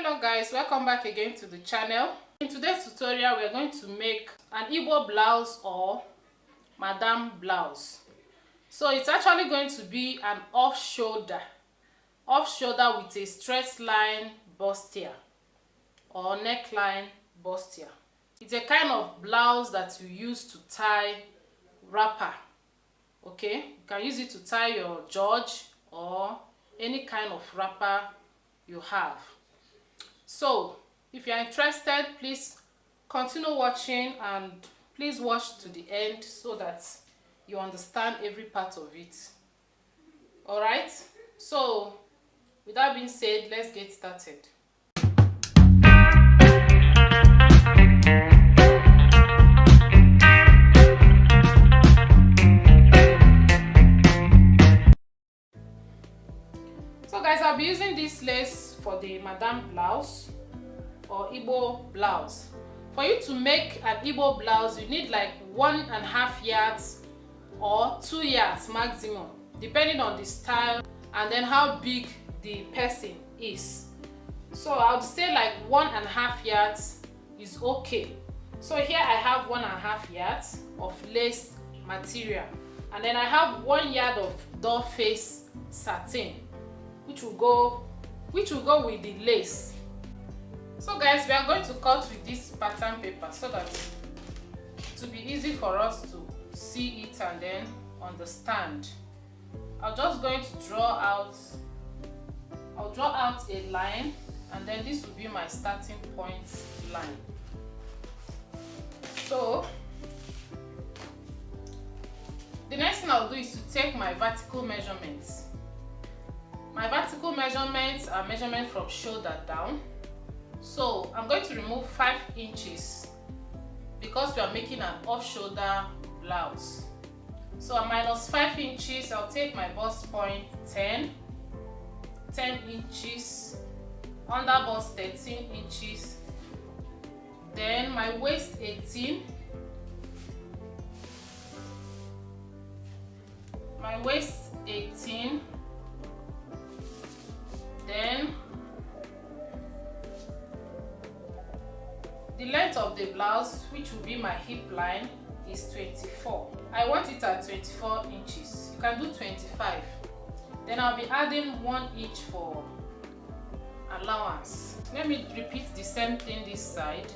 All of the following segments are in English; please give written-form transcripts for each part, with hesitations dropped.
Hello guys, welcome back again to the channel. In today's tutorial we are going to make an Igbo blouse or madam blouse. So it's actually going to be an off shoulder with a straight line bustier or neckline bustier. It's a kind of blouse that you use to tie wrapper. Okay, you can use it to tie your George or any kind of wrapper you have. So if you are interested, please continue watching and please watch to the end so that you understand every part of it. Alright, so with that being said, let's get started. So guys, I'll be using this lace for the madam blouse or Igbo blouse. For you to make an Igbo blouse, you need like 1.5 yards or 2 yards maximum, depending on the style and then how big the person is. So I would say like 1.5 yards is okay. So here I have 1.5 yards of lace material, and then I have 1 yard of doll face satin, which will go with the lace. So guys, we are going to cut with this pattern paper so that it will be easy for us to see it and then understand. I'm just going to draw out a line, and then this will be my starting point line. So the next thing I'll do is to take my vertical measurements. My vertical measurements are measurements from shoulder down. So I'm going to remove 5 inches because we are making an off-shoulder blouse. So I minus 5 inches, I'll take my bust point 10 inches, under bust 13 inches, then my waist 18, then the length of the blouse, which will be my hip line, is 24. I want it at 24 inches. You can do 25. Then I'll be adding 1 inch for allowance. Let me repeat the same thing this side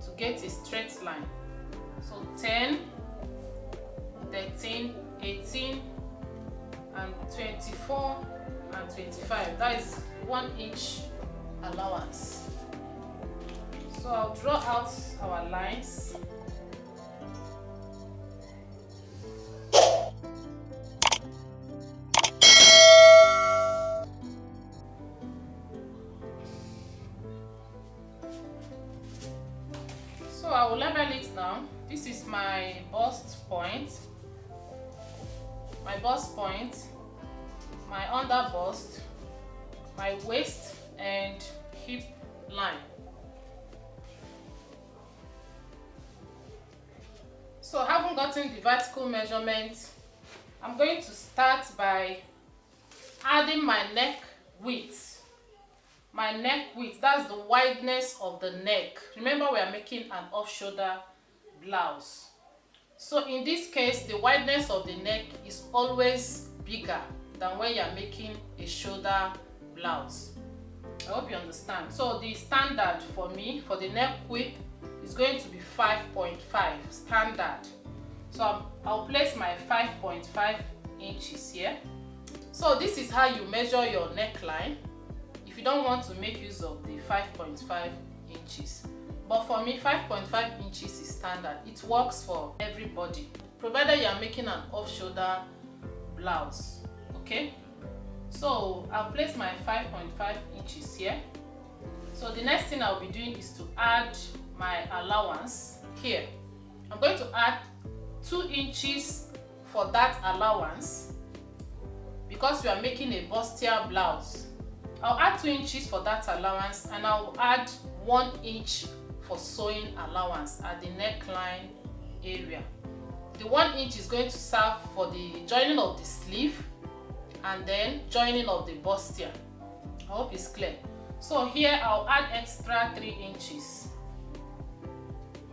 to get a straight line. So 10, 13, 18, and 24 and 25. That is 1 inch allowance. So I'll draw out our lines. So I will level it now. This is my bust point, my under bust, my waist and hip line. So having gotten the vertical measurement, I'm going to start by adding my neck width. My neck width, that's the wideness of the neck. Remember, we are making an off-shoulder blouse. So in this case, the wideness of the neck is always bigger than when you are making a shoulder blouse. I hope you understand. So the standard for me, for the neck width, is going to be 5.5 standard. So I'll place my 5.5 inches here. So this is how you measure your neckline if you don't want to make use of the 5.5 inches. But for me, 5.5 inches is standard. It works for everybody, provided you are making an off-shoulder blouse. Okay, so I'll place my 5.5 inches here. So the next thing I'll be doing is to add my allowance here. I'm going to add 2 inches for that allowance because we are making a bustier blouse. I'll add 2 inches for that allowance, and I'll add 1 inch for sewing allowance at the neckline area. The 1 inch is going to serve for the joining of the sleeve and then joining of the bustier. I hope it's clear. So here I'll add extra 3 inches.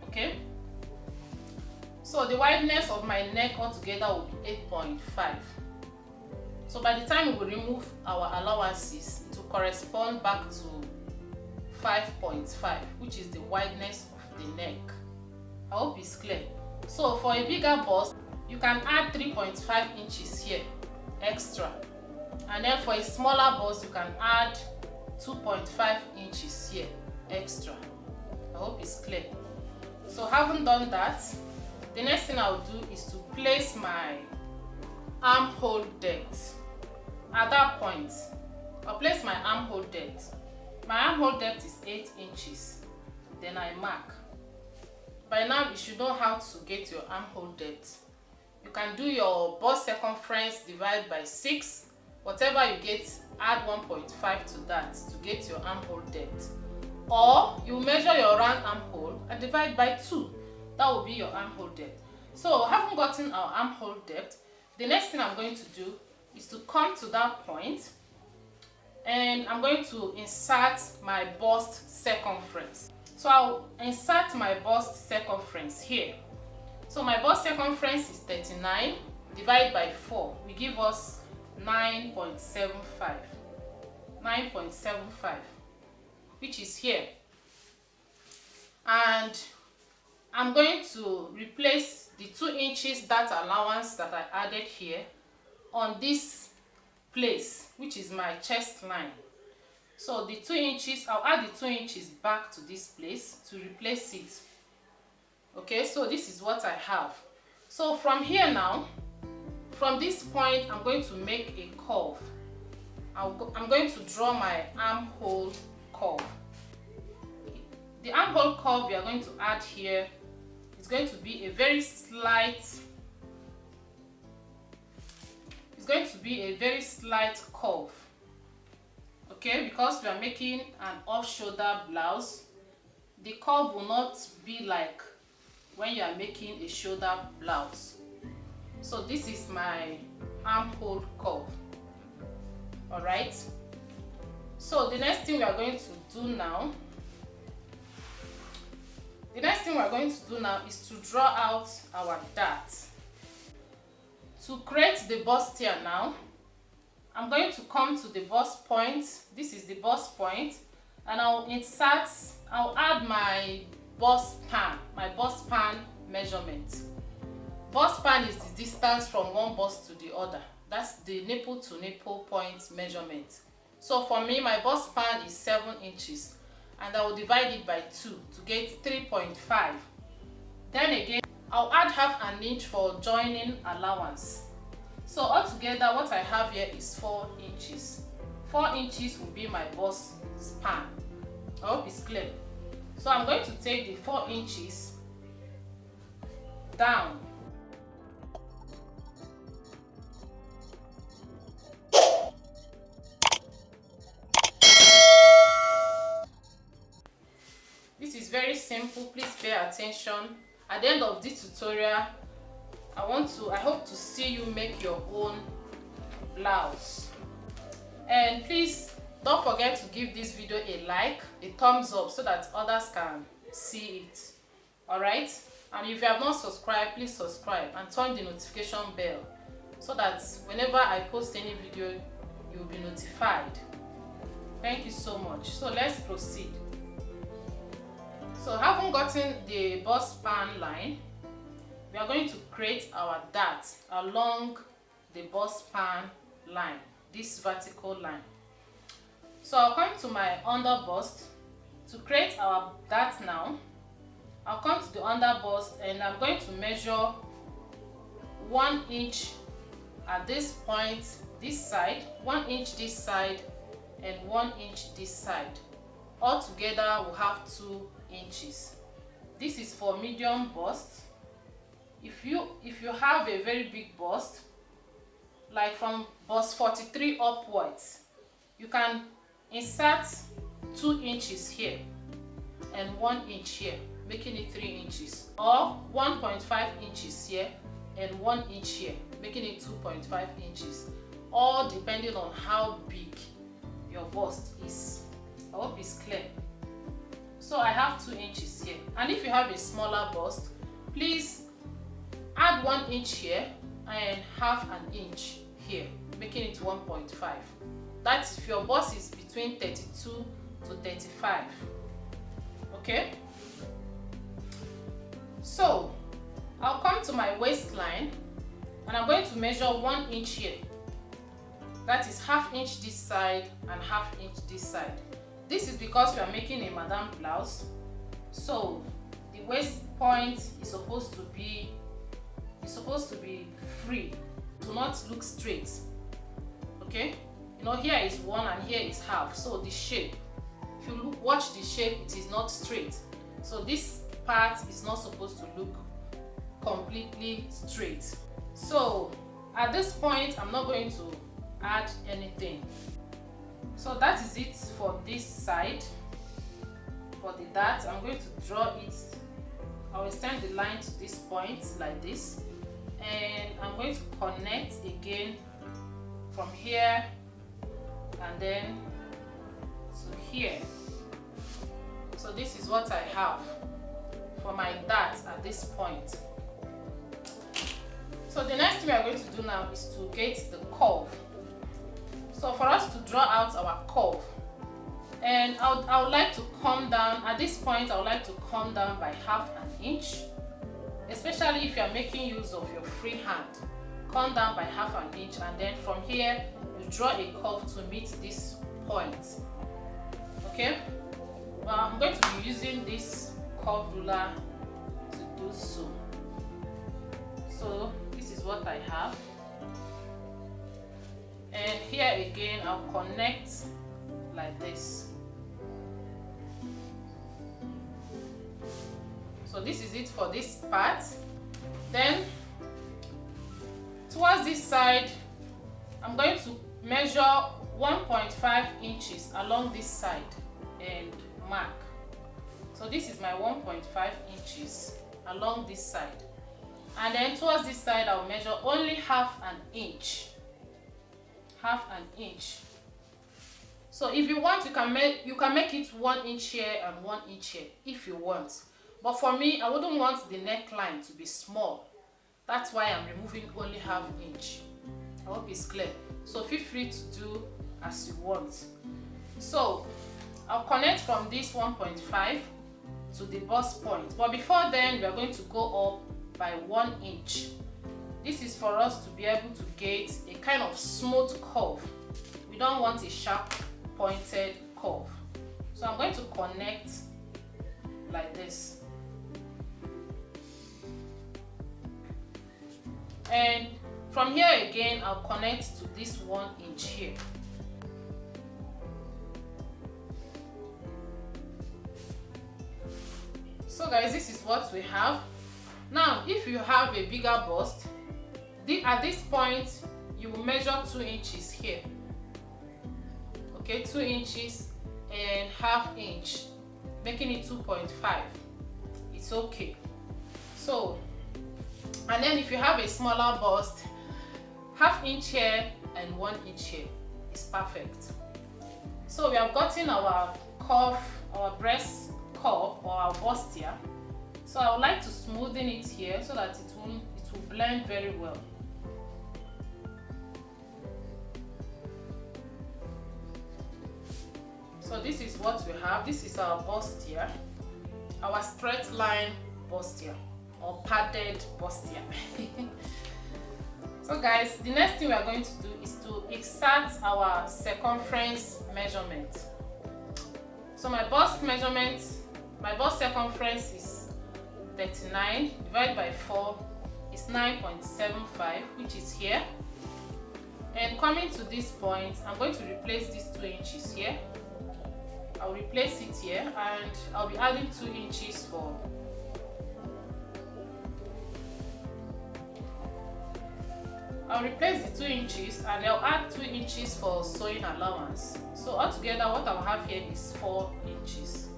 Okay, so the wideness of my neck altogether will be 8.5. So by the time we remove our allowances, it will correspond back to 5.5, which is the wideness of the neck. I hope it's clear. So for a bigger bust, you can add 3.5 inches here extra, and then for a smaller bust you can add 2.5 inches here extra. I hope it's clear. So having done that, the next thing I'll do is to place my armhole depth. At that point, I'll place my armhole depth. My armhole depth is 8 inches. Then I mark. By now you should know how to get your armhole depth. You can do your bust circumference divided by 6. Whatever you get, add 1.5 to that to get your armhole depth. Or you measure your round armhole and divide by 2. That will be your armhole depth. So having gotten our armhole depth, the next thing I'm going to do is to come to that point, and I'm going to insert my bust circumference. So I'll insert my bust circumference here. So my bust circumference is 39 divided by 4 will give us 9.75. 9.75, which is here. And I'm going to replace the 2 inches that allowance that I added here on this place, which is my chest line. So the 2 inches, I'll add the 2 inches back to this place to replace it. Okay, so this is what I have. So from here now, from this point, I'm going to make a curve. I'm going to draw my armhole curve. The armhole curve we are going to add here is going to be a very slight, curve. Okay, because we are making an off-shoulder blouse, the curve will not be like when you are making a shoulder blouse. So this is my armhole curve. All right, so the next thing we are going to do now is to draw out our dart. To create the bustier now, I'm going to come to the bust point. This is the bust point, and I'll add my bust pan measurement. Bust pan is the distance from one bust to the other. That's the nipple to nipple point measurement. So for me, my bust pan is 7 inches, and I will divide it by 2 to get 3.5. Then again, I'll add half an inch for joining allowance. So altogether, what I have here is 4 inches. 4 inches will be my bust span. I hope it's clear. So I'm going to take the 4 inches down. This is very simple. Please pay attention. At the end of this tutorial, I hope to see you make your own blouse. And please don't forget to give this video a like, a thumbs up, so that others can see it. Alright, and if you have not subscribed, please subscribe and turn the notification bell so that whenever I post any video, you'll be notified. Thank you so much. So let's proceed. So having gotten the bust span line, we are going to create our dart along the bust span line, this vertical line. So I'll come to my under bust to create our dart now. I'll come to the under bust, and I'm going to measure 1 inch at this point, this side, 1 inch this side, and 1 inch this side. Altogether we'll have 2 inches. This is for medium bust. If you have a very big bust, like from bust 43 upwards, you can insert 2 inches here and 1 inch here, making it 3 inches, or 1.5 inches here and 1 inch here, making it 2.5 inches, all depending on how big your bust is. I hope it's clear. So I have 2 inches here, and if you have a smaller bust, please add 1 inch here and half an inch here, making it 1.5. That's if your bust is between 32 to 35. Okay, so I'll come to my waistline and I'm going to measure 1 inch here. That is half inch this side and half inch this side. This is because we are making a madam blouse, so the waist point is supposed to be free, to not look straight. Okay, you know, here is 1 and here is half, so the shape, if you watch the shape, it is not straight. So this part is not supposed to look completely straight. So at this point, I'm not going to add anything. So that is it for this side. For the dart, I'm going to draw it. I'll extend the line to this point like this, and I'm going to connect again from here and then to here. So this is what I have for my dart at this point. So the next thing we are going to do now is to get the curve. So for us to draw out our curve, and I would like to come down at this point. I would like to come down by half an inch, especially if you are making use of your free hand. Come down by half an inch, and then from here you draw a curve to meet this point. Okay, well, I'm going to be using this curve ruler to do so. So this is what I have, and here again I'll connect like this. So this is it for this part. Then towards this side, I'm going to measure 1.5 inches along this side and mark. So this is my 1.5 inches along this side, and then towards this side I'll measure only half an inch. Half an inch. So if you want, you can make it 1 inch here and 1 inch here if you want. But for me, I wouldn't want the neckline to be small. That's why I'm removing only half inch. I hope it's clear. So feel free to do as you want. So I'll connect from this 1.5 to the bust point. But before then, we are going to go up by 1 inch. This is for us to be able to get a kind of smooth curve. We don't want a sharp pointed curve. So I'm going to connect like this. And from here again, I'll connect to this 1 inch here. So guys, this is what we have. Now, if you have a bigger bust, at this point, you will measure 2 inches here. Okay, 2 inches and half inch, making it 2.5. It's okay. So, and then if you have a smaller bust, half inch here and 1 inch here is perfect. So we have gotten our curve, our breast curve or our bustier. So I would like to smoothen it here so that it will blend very well. So this is what we have. This is our bustier, our straight line bustier or padded bustier. So guys, the next thing we are going to do is to exert our circumference measurement. So my bust measurement, my bust circumference is 39 divided by 4 is 9.75, which is here. And coming to this point, I'm going to replace these 2 inches here. I'll replace it here, and I'll be adding 2 inches for I'll replace the 2 inches and I'll add 2 inches for sewing allowance. So altogether what I'll have here is 4 inches.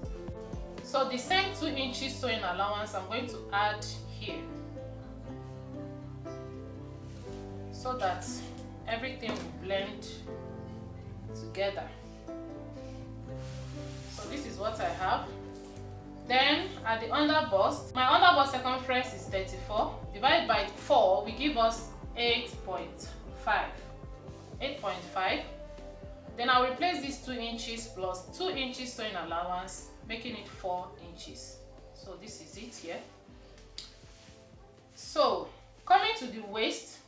So the same 2 inches sewing allowance I'm going to add here, so that everything will blend together. what I have. Then at the under bust, my under bust circumference is 34. Divided by 4 will give us 8.5. 8.5. Then I'll replace these 2 inches plus 2 inches sewing allowance, making it 4 inches. So this is it here. So coming to the waist,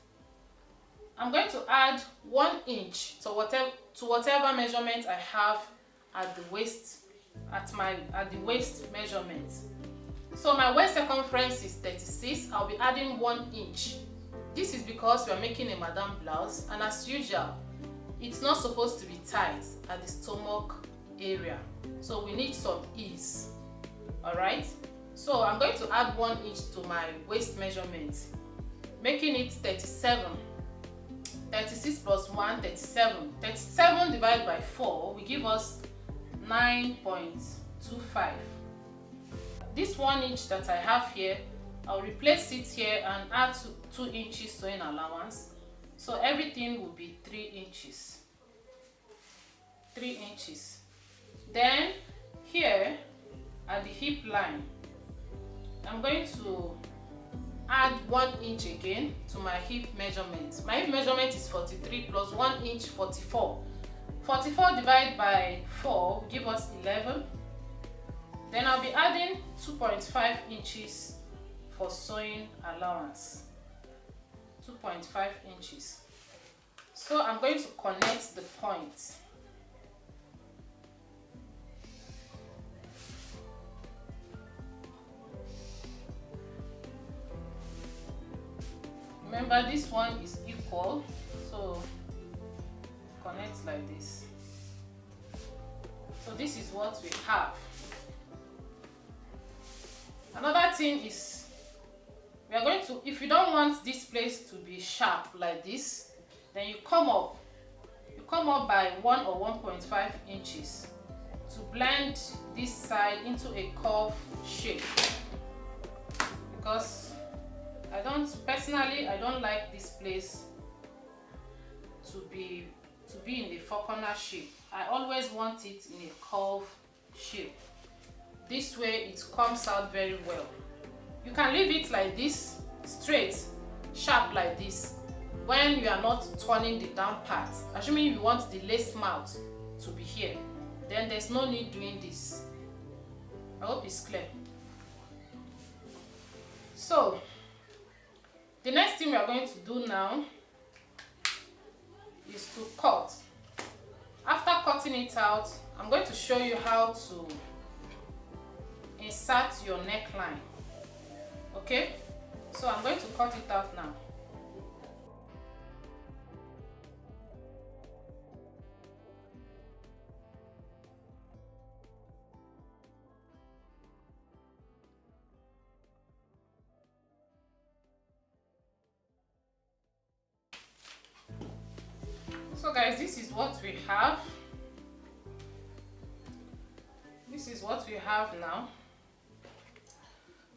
I'm going to add 1 inch to whatever measurement I have at the waist, at the waist measurement. So my waist circumference is 36. I'll be adding 1 inch. This is because we are making a madam blouse, and as usual, it's not supposed to be tight at the stomach area. So we need some ease. Alright? So I'm going to add 1 inch to my waist measurement, making it 37. 36 plus 1, 37. 37 divided by 4 will give us 9.25. This 1 inch that I have here, I'll replace it here and add 2 inches sewing allowance. So everything will be 3 inches. 3 inches. Then here at the hip line, I'm going to add 1 inch again to my hip measurement. My hip measurement is 43 plus 1 inch, 44. 44 divided by 4 will give us 11. Then I'll be adding 2.5 inches for sewing allowance. 2.5 inches. So I'm going to connect the points. Remember, this one is equal, so connect like this. So this is what we have. Another thing is, we are going to, if you don't want this place to be sharp like this, then you come up by 1 or 1.5 inches to blend this side into a curve shape, because personally I don't like this place to be in the four corner shape. I always want it in a curve shape. This way it comes out very well. You can leave it like this, straight, sharp like this, when you are not turning the down part. Assuming you want the lace mouth to be here, then there's no need doing this. I hope it's clear. So the next thing we are going to do now is to cut. After cutting it out, I'm going to show you how to insert your neckline. Okay, so I'm going to cut it out now. So guys, this is what we have. This is what we have now.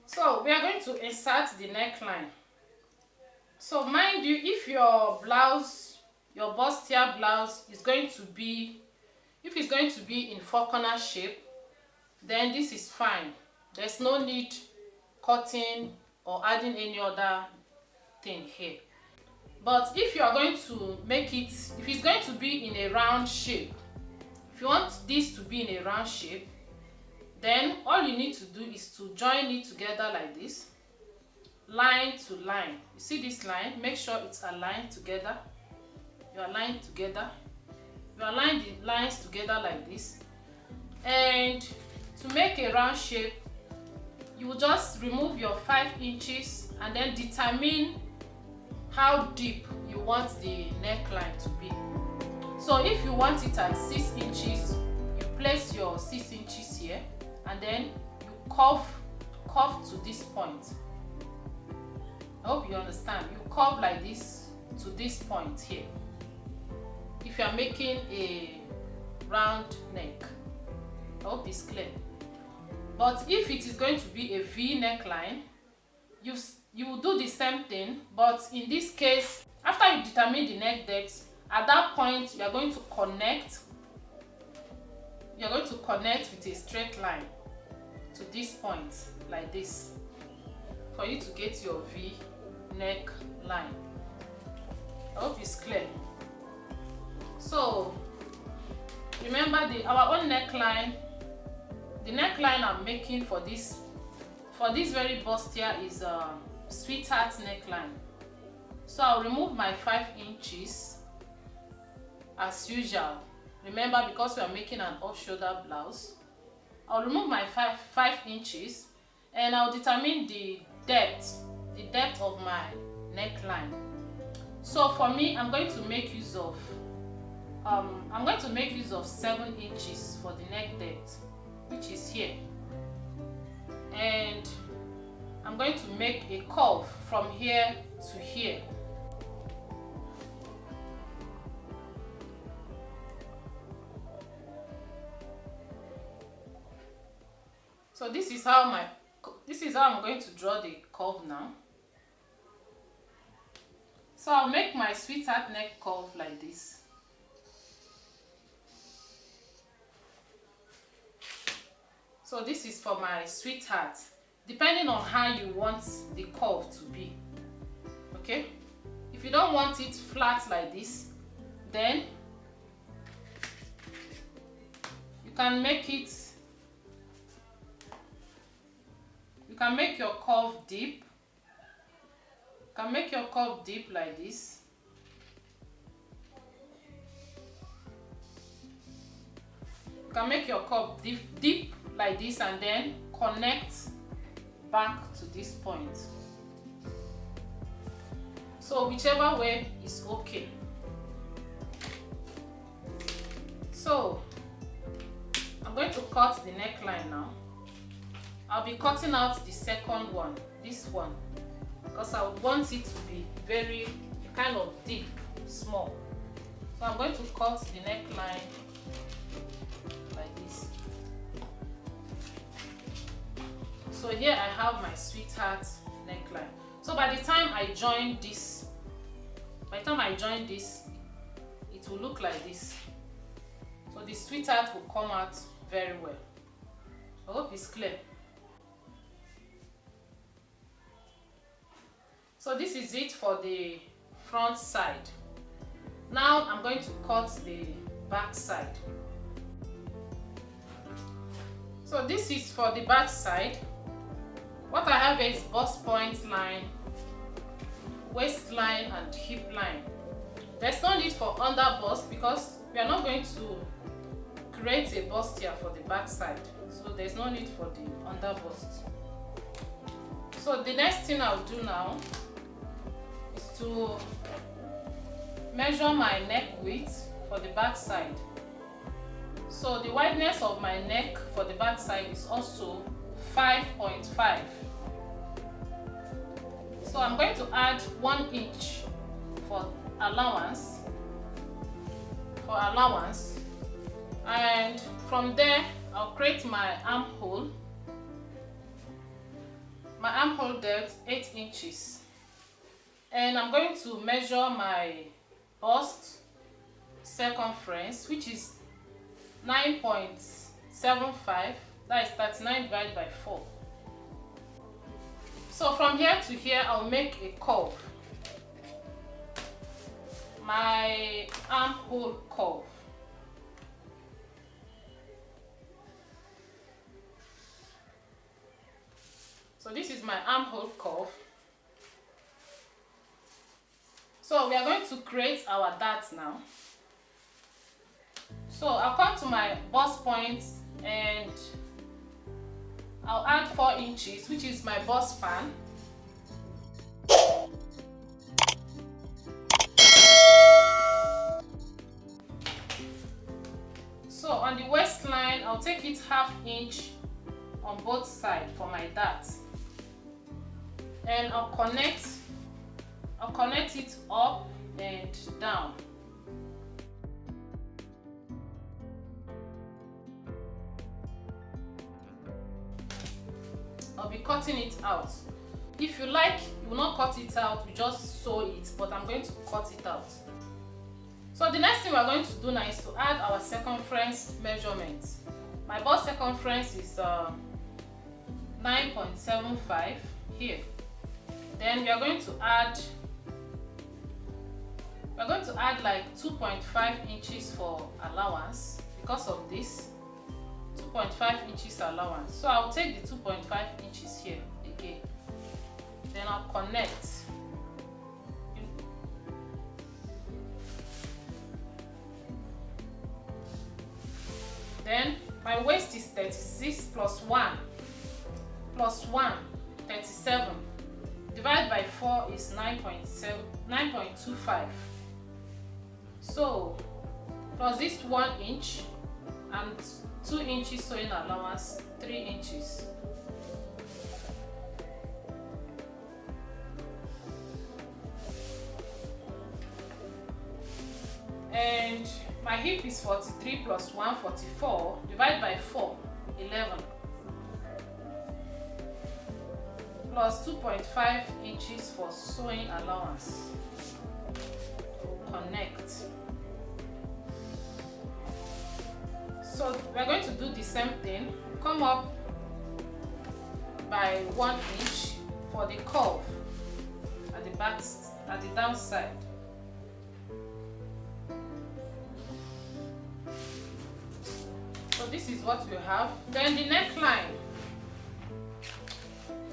So we are going to insert the neckline. So mind you, if your blouse, your bustier blouse is going to be, if it's going to be in four corner shape, then this is fine. There's no need cutting or adding any other thing here. But if you are going to make it, if it's going to be in a round shape, if you want this to be in a round shape, then all you need to do is to join it together like this, line to line. You see this line? Make sure it's aligned together. You align together. You align the lines together like this. And to make a round shape, you will just remove your 5 inches and then determine how deep you want the neckline to be. So if you want it at 6 inches, you place your 6 inches here and then you curve to this point. I hope you understand. You curve like this to this point here if you are making a round neck. I hope it's clear. But if it is going to be a V neckline, you will do the same thing, but in this case, after you determine the neck depth, at that point you are going to connect connect with a straight line to this point like this for you to get your V neck line. I hope it's clear. So remember our own neckline. The neckline I'm making for this very bustier is a sweetheart neckline. So I'll remove my 5 inches as usual. Remember, because we are making an off-shoulder blouse, I'll remove my 5 inches and I'll determine the depth of my neckline. So for me, I'm going to make use of 7 inches for the neck depth, which is here, and I'm going to make a curve from here to here. So this is how I'm going to draw the curve now. So I'll make my sweetheart neck curve like this. So this is for my sweetheart, depending on how you want the curve to be. Okay? If you don't want it flat like this, then you can make your curve deep. You can make your curve deep like this. You can make your curve deep like this and then connect back to this point. So whichever way is okay. So I'm going to cut the neckline now. I'll be cutting out the second one, this one, because I would want it to be very kind of deep, small. So I'm going to cut the neckline like this. So here I have my sweetheart neckline. So by the time I join this, it will look like this. So the sweetheart will come out very well. I hope it's clear. So this is it for the front side. Now I'm going to cut the back side. So this is for the back side. What I have is bust point line, waistline and hip line. There's no need for under bust because we are not going to create a bustier for the back side. So there's no need for the under bust. So the next thing I'll do now is to measure my neck width for the back side. So the wideness of my neck for the back side is also 5.5. So I'm going to add 1 inch for allowance, and from there I'll create my armhole. My armhole depth 8 inches, and I'm going to measure my bust circumference, which is 9.75. That is 39 divided by 4. So from here to here, I'll make a curve. My armhole curve. So this is my armhole curve. So we are going to create our dart now. So I'll come to my bust point and I'll add 4 inches, which is my bust span. So on the waistline, I'll take it 1/2 inch on both sides for my dart, and I'll connect it up and down. I'll be cutting it out. If you like, you will not cut it out, you just sew it, but I'm going to cut it out. So the next thing we're going to do now is to add our circumference measurement. My bust circumference is 9.75 here. Then we are going to add like 2.5 inches for allowance because of this 2.5 inches allowance. So I'll take the 2.5 inches here again. Then I'll connect. Then my waist is 36 plus 1 plus 1, 37. Divide by 4 is 9.25. So plus this 1 inch and 2 inches sewing allowance, 3 inches. And my hip is 43 plus 1, 44. Divide by 4, 11. Plus 2.5 inches for sewing allowance. Connect. So we're going to do the same thing. Come up by 1 inch for the curve at the back, at the downside. So this is what we have. Then the neckline.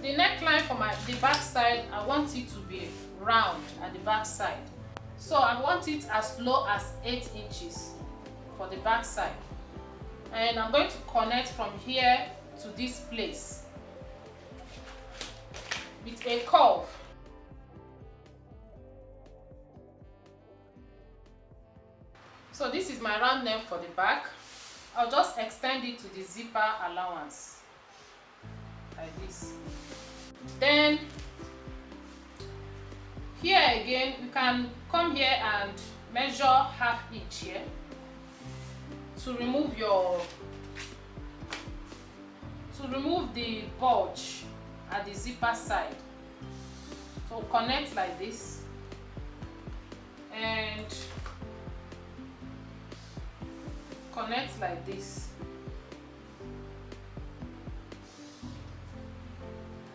The neckline for the back side, I want it to be round at the back side. So I want it as low as 8 inches for the back side. And I'm going to connect from here to this place with a curve. So this is my round neck for the back. I'll just extend it to the zipper allowance like this. Then here again, you can come here and measure half inch here to remove the bulge at the zipper side. So connect like this and connect like this.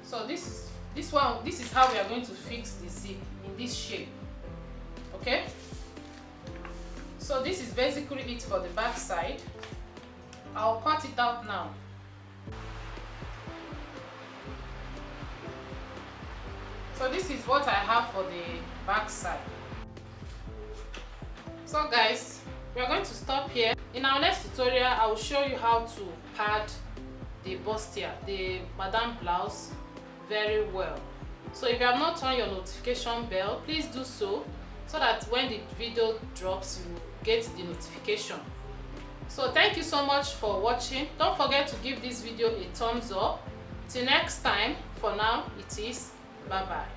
So this is how we are going to fix the zip in this shape. Okay, so this is basically it for the back side. I'll cut it out now. So this is what I have for the back side. So guys, we are going to stop here. In our next tutorial, I will show you how to pad the bustier, the madam blouse, very well. So if you have not turned your notification bell, please do so that when the video drops, you get the notification. So thank you so much for watching. Don't forget to give this video a thumbs up. Till next time, for now it is bye bye.